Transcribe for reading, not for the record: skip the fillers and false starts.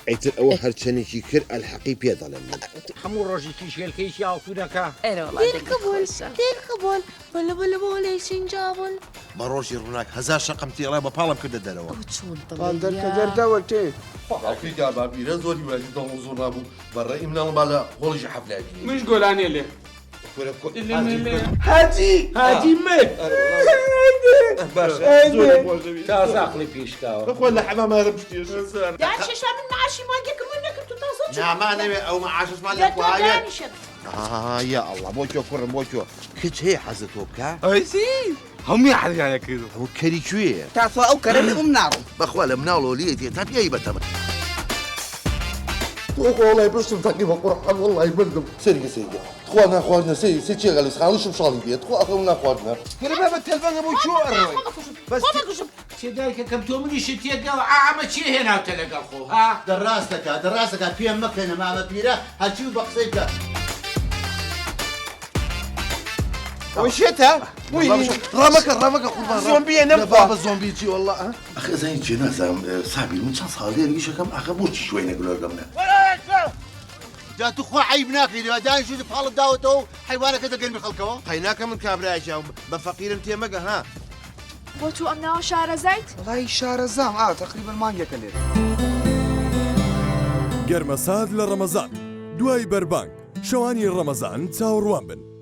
ئەیتر ئەوە هەرچەندێکی کرد ئەلحەقی پێدەڵێن من. هەموو ڕۆژێکی شێلکەیشی ئاڵتونەکە دێرکەبوون بەلە بۆ لەی سینجابوون بە ڕۆژی ڕووناک هەزار شەقم تێڵای بە پاڵم کردە دەرەوە. دەرکە دەردەوە تێ ئەفریقا بابیرە زۆری وەری دڵ زۆر نابوو بەڕێی مناڵ با لە هۆڵیژی حەفلاوی مش گۆلانێ لێ هاجی مێ تازاقلی پێشکاوە بخۆ لە حەمامارە پشتێش داچێشا من معاشی ماگەکە من نەکرد تو تازە نامانەوێ ئەو مەعاششمان لە خوایە. یا ئەڵڵا بۆ کێ کوڕم بۆ کێ کچ هەیە حەزت تۆ بکە؟ ئەیسی هەمووی حەزیانە کردو. ئەو کەری کوێیە؟ تاسۆ ئەو کەرە لێم ناڕم. بەخوا لە مناڵەوە لێتێ تا پیایی بەتەمە. والله برسم تقريبا قرحان والله يبردم سرقة سرقة اخواننا اخواننا سي شي غالي خالص مشالي بيت اخواننا اخواننا كده بابا التلفزيون ابو شو بس تێدایکە کەم تۆ منیشت تێگەڵ ئامە چی هێناوتە لەگەڵ خۆ ها دراستك پێم مەکەنە مامە پیرە هەرچی و بە قسەی بکە. وشيتها رامك قربان زومبي نبضة. بابا زومبي جي والله اخي زين جنازة صاحبي من شان صار لي ريشه كم اخي بوش شوي نقول قمنا جات اخو عيب ناكلي داين شو بحال داوته حيوانك هذا قلبي خلقه خيناك من كابرا جاوب بفقير انت مقا ها بۆ تو ئەم ناوە شارەزایت والله شارزام تقريبا مانجا كلير گەرمەساد لە ڕەمەزان دوای بەربانگ شەوانی ڕەمەزان چاوەڕوان بن.